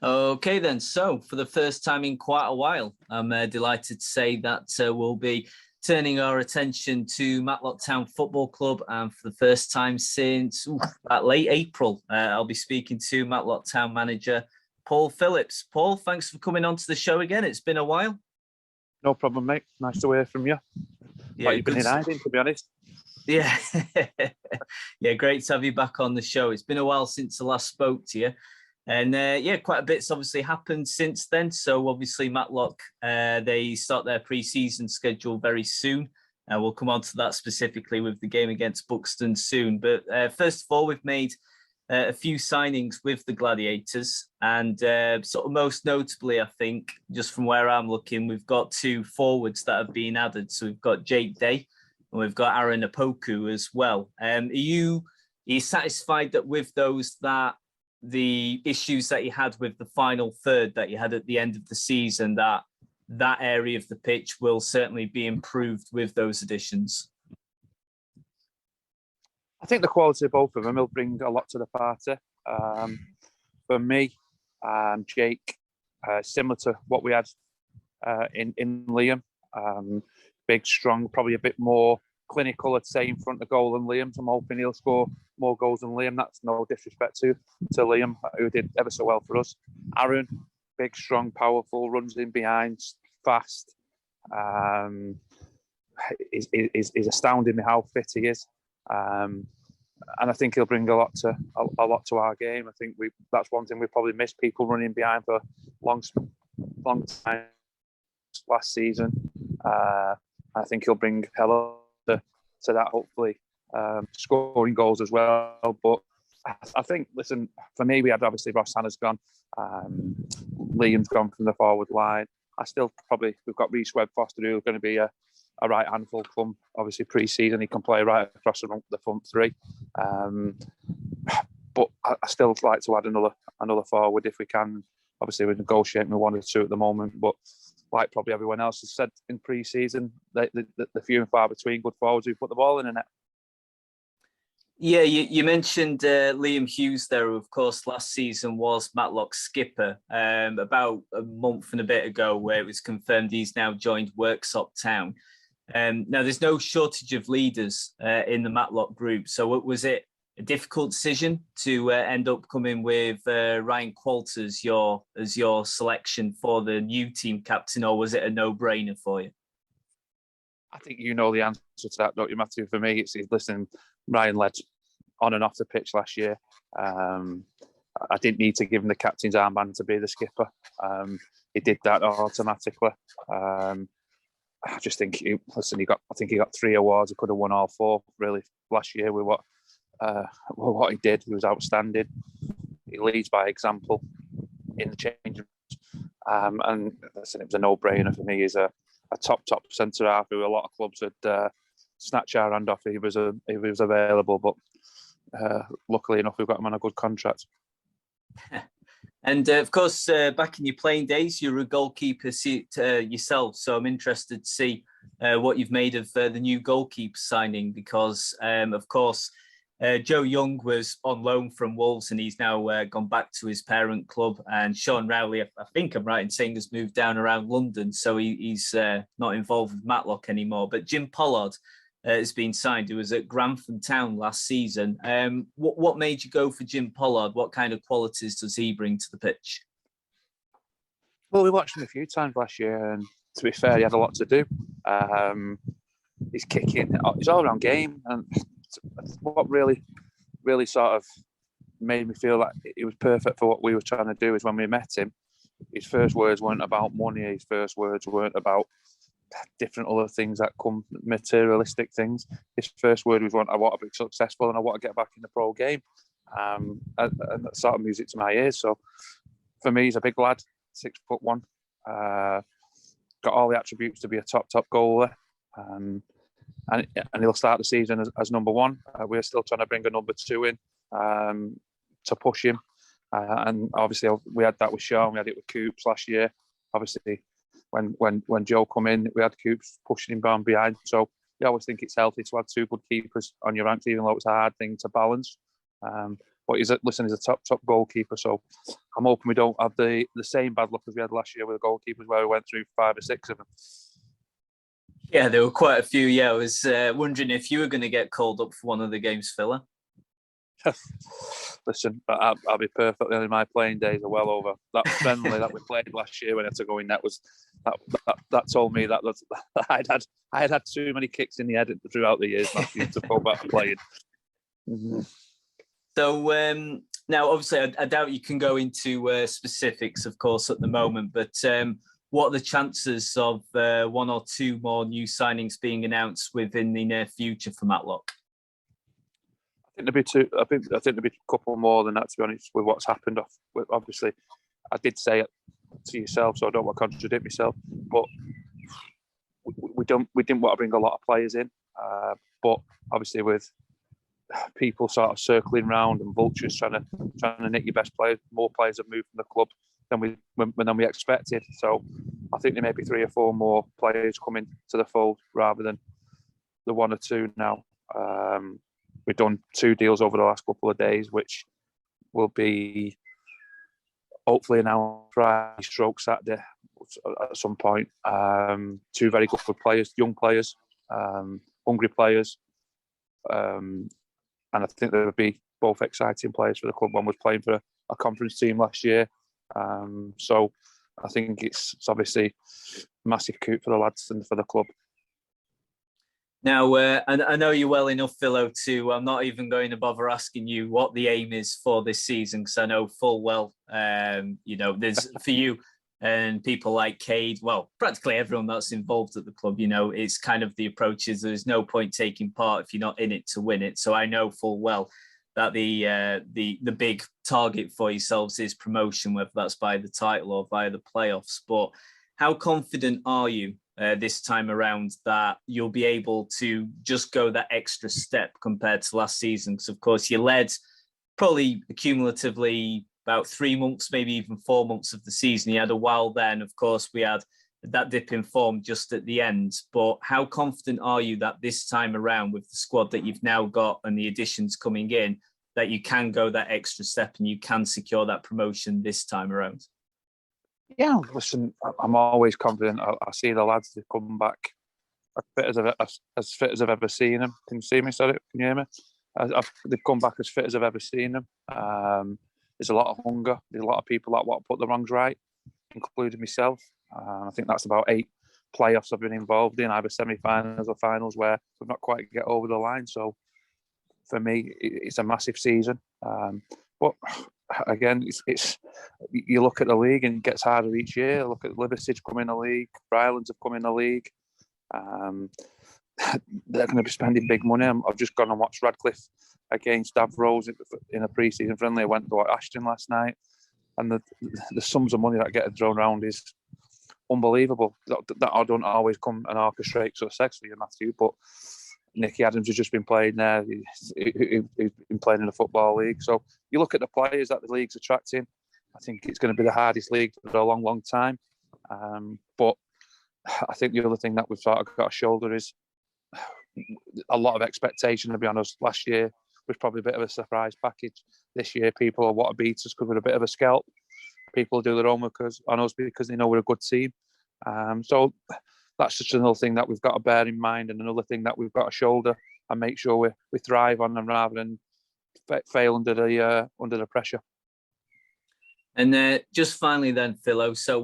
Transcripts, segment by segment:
Okay then, so for the first time in quite a while, I'm delighted to say that we'll be turning our attention to Matlock Town Football Club, and for the first time since about late April, I'll be speaking to Matlock Town manager Paul Phillips. Paul, thanks for coming on to the show again. It's been a while. No problem, mate. Nice to hear from you. Yeah, you've been in hiding, to be honest. Yeah, yeah, great to have you back on the show. It's been a while since I last spoke to you. And quite a bit's obviously happened since then. So obviously Matlock, they start their pre-season schedule very soon. We'll come on to that specifically with the game against Buxton soon. But first of all, we've made a few signings with the Gladiators. And sort of most notably, I think, just from where I'm looking, we've got two forwards that have been added. So we've got Jake Day and we've got Aaron Apoku as well. Are you satisfied that with those that the issues that you had with the final third that you had at the end of the season, that area of the pitch will certainly be improved with those additions? I think the quality of both of them will bring a lot to the party. For me, Jake, similar to what we had in Liam, big, strong, probably a bit more clinical, I'd say, in front of goal than Liam. So I'm hoping he'll score more goals than Liam. That's no disrespect to Liam, who did ever so well for us. Aaron, big, strong, powerful, runs in behind, fast. Is astounding how fit he is. And I think he'll bring a lot to our game. I think that's one thing we probably missed, people running behind for long time last season. I think he'll bring hell to that, hopefully, scoring goals as well. But I think, listen, for me, we had obviously Ross Hannah's gone, Liam's gone from the forward line. We've got Reece Webb Foster, who's going to be a right handful come obviously pre-season. He can play right across the front three. But I still like to add another forward if we can. Obviously, we're negotiating with one or two at the moment, but like probably everyone else has said in pre-season, the few and far between good forwards who put the ball in the net. Yeah, you mentioned Liam Hughes there, who of course last season was Matlock's skipper. About a month and a bit ago, where it was confirmed he's now joined Worksop Town. Now, there's no shortage of leaders in the Matlock group. So was it a difficult decision to end up coming with Ryan Qualt as your selection for the new team captain, or was it a no-brainer for you? I think you know the answer to that, don't you, Matthew? For me, it's listen, Ryan led on and off the pitch last year. I didn't need to give him the captain's armband to be the skipper. He did that automatically. I just think, he got 3 awards. He could have won all 4 really last year with what he did. He was outstanding. He leads by example in the change rooms. And listen, it was a no-brainer for me. He's a top centre half who a lot of clubs would snatch our hand off if he was available. But luckily enough, we've got him on a good contract. And of course, back in your playing days, you were a goalkeeper yourself. So I'm interested to see what you've made of the new goalkeeper signing, because, of course, Joe Young was on loan from Wolves and he's now gone back to his parent club. And Sean Rowley, I think I'm right in saying, has moved down around London. So he's not involved with Matlock anymore. But Jim Pollard has been signed, who was at Grantham Town last season. What made you go for Jim Pollard? What kind of qualities does he bring to the pitch? Well, we watched him a few times last year, and to be fair, he had a lot to do. He's kicking, his all-round game, and what really sort of made me feel like it was perfect for what we were trying to do is when we met him, his first words weren't about money, his first words weren't about different other things that come, materialistic things. His first word was, I want to be successful and I want to get back in the pro game. And that sort of music to my ears. So for me, he's a big lad, 6'1", got all the attributes to be a top goaler. And he'll start the season as number 1. We're still trying to bring a number 2 in to push him. And obviously we had that with Sean, we had it with Coops last year. Obviously, when Joe come in, we had Coops pushing him down behind. So I always think it's healthy to have 2 good keepers on your ranks, even though it's a hard thing to balance. But he's a top goalkeeper. So I'm hoping we don't have the same bad luck as we had last year with the goalkeepers, where we went through 5 or 6 of them. Yeah, there were quite a few. Yeah, I was wondering if you were going to get called up for one of the games, Phila. Listen, I'll be perfectly honest. My playing days are well over. That friendly that we played last year when I had to go in, that told me that I had too many kicks in the head throughout the years, Matthew, to go back to playing. Mm-hmm. So now, obviously, I doubt you can go into specifics, of course, at the moment. But what are the chances of 1 or 2 more new signings being announced within the near future for Matlock? I think there'd be 2. I think there'd be a couple more than that, to be honest, with what's happened. Obviously, I did say it to yourself, so I don't want to contradict myself. But we didn't want to bring a lot of players in. But obviously, with people sort of circling round and vultures trying to nick your best players, more players have moved from the club than we expected. So I think there may be 3 or 4 more players coming to the fold rather than the 1 or 2 now. We've done 2 deals over the last couple of days, which will be hopefully announced Friday, Saturday at some point. 2 very good players, young players, hungry players, and I think they would be both exciting players for the club. One was playing for a conference team last year, so I think it's obviously a massive coup for the lads and for the club. Now, I know you well enough, Philo, I'm not even going to bother asking you what the aim is for this season, because I know full well, there's for you and people like Cade, well, practically everyone that's involved at the club, it's kind of the approach is there's no point taking part if you're not in it to win it. So I know full well that the big target for yourselves is promotion, whether that's by the title or via the playoffs. But how confident are you this time around that you'll be able to just go that extra step compared to last season? Because, of course, you led probably cumulatively about 3 months, maybe even 4 months of the season. You had a while then. Of course, we had that dip in form just at the end. But how confident are you that this time around, with the squad that you've now got and the additions coming in, that you can go that extra step and you can secure that promotion this time around? Yeah, listen, I'm always confident. I see the lads that come back as fit as I've ever seen them. Can you see me? Sorry, can you hear me? They've come back as fit as I've ever seen them. There's a lot of hunger. There's a lot of people that want to put the wrongs right, including myself. I think that's about 8 playoffs I've been involved in, either semi-finals or finals, where we've not quite get over the line. So for me, it's a massive season. But again, it's you look at the league and it gets harder each year. Look at Liverpool come in the league, Rylands have come in the league. They're going to be spending big money. I've just gone and watched Radcliffe against Rhodes in a pre-season friendly. I went to Ashton last night, and the sums of money that get thrown around is unbelievable. That I don't always come and orchestrate successfully, Matthew, but Nicky Adams has just been playing there. He's been playing in the Football League. So you look at the players that the league's attracting. I think it's going to be the hardest league for a long, long time. But I think the other thing that we've sort of got to shoulder is a lot of expectation, to be honest. Last year was probably a bit of a surprise package. This year, people will want to beat us because we're a bit of a scalp. People do their homework on us because they know we're a good team. So that's just another thing that we've got to bear in mind, and another thing that we've got to shoulder and make sure we thrive on them rather than fail under the pressure. And just finally then, Philo, so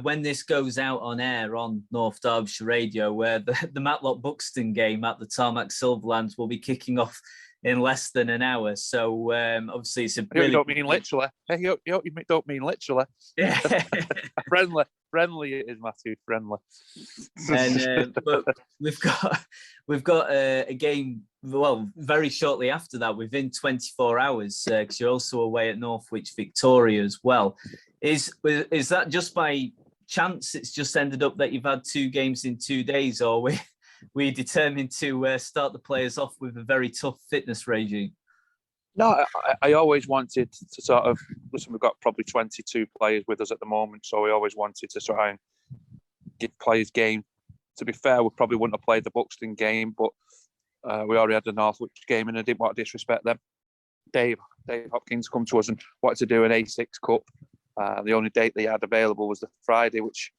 when this goes out on air on North Derbyshire Radio, where the Matlock Buxton game at the Tarmac Silverlands will be kicking off in less than an hour. So obviously it's a really... You don't mean literally. You don't mean literally. Yeah. Friendly it is, Matthew, friendly. And but we've got a game, well, very shortly after that, within 24 hours, because you're also away at Northwich Victoria as well. Is that just by chance it's just ended up that you've had 2 games in 2 days, or we determined to start the players off with a very tough fitness regime? No, I always wanted to sort of, listen, we've got probably 22 players with us at the moment, so we always wanted to try and give players game. To be fair, we probably wouldn't have played the Buxton game, but we already had the Northwich game, and I didn't want to disrespect them. Dave Hopkins come to us and wanted to do an A6 Cup. The only date they had available was the Friday, which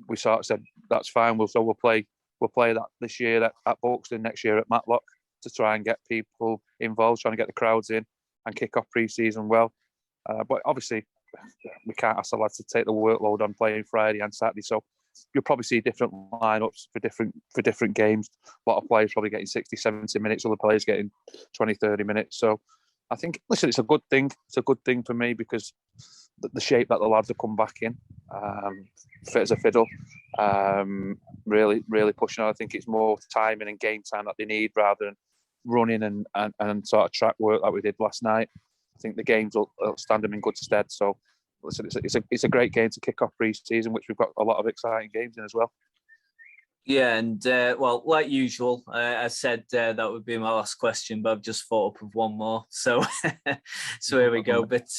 we sort of said that's fine. We'll play that this year at Buxton, next year at Matlock, to try and get people involved, trying to get the crowds in and kick off pre-season well. But obviously, we can't ask the lads to take the workload on playing Friday and Saturday. So you'll probably see different lineups for different games. A lot of players probably getting 60, 70 minutes, other players getting 20, 30 minutes. So I think, listen, it's a good thing. It's a good thing for me because the shape that the lads have come back in, fit as a fiddle, really, really pushing on. I think it's more timing and game time that they need rather than running and sort of track work like we did last night. I think the games will stand them in good stead. So, listen, it's a great game to kick off pre-season, which we've got a lot of exciting games in as well. Yeah, and well, like usual, I said that would be my last question, but I've just thought up of one more. So, so here we go. But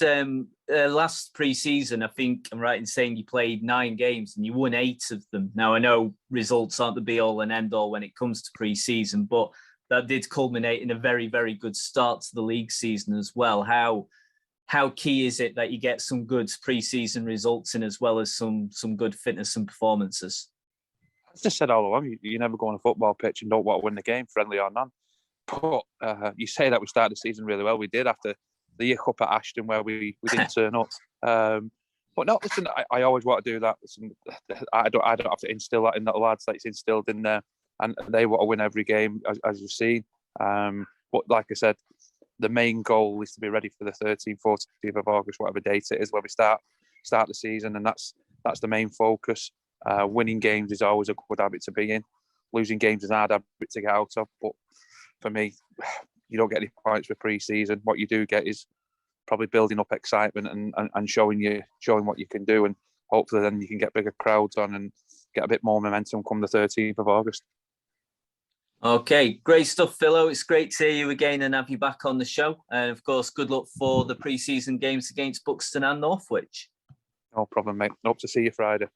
last pre-season, I think I'm right in saying you played 9 games and you won 8 of them. Now, I know results aren't the be-all and end-all when it comes to pre-season, but that did culminate in a very, very good start to the league season as well. How key is it that you get some good pre-season results in as well as some good fitness and performances? I just said all along, you never go on a football pitch and don't want to win the game, friendly or none. But you say that we started the season really well. We did after the year cup at Ashton where we didn't turn up. But no, listen, I always want to do that. Listen, I don't have to instill that in the lads. That it's instilled in there, and they want to win every game, as you've seen. But like I said, the main goal is to be ready for the 13th, 14th of August, whatever date it is, where we start the season, and that's the main focus. Winning games is always a good habit to be in. Losing games is a hard habit to get out of. But for me, you don't get any points for pre-season. What you do get is probably building up excitement and showing what you can do, and hopefully then you can get bigger crowds on and get a bit more momentum come the 13th of August. Okay, great stuff, Philo. It's great to hear you again and have you back on the show. And of course, good luck for the pre-season games against Buxton and Northwich. No problem, mate. Hope to see you Friday.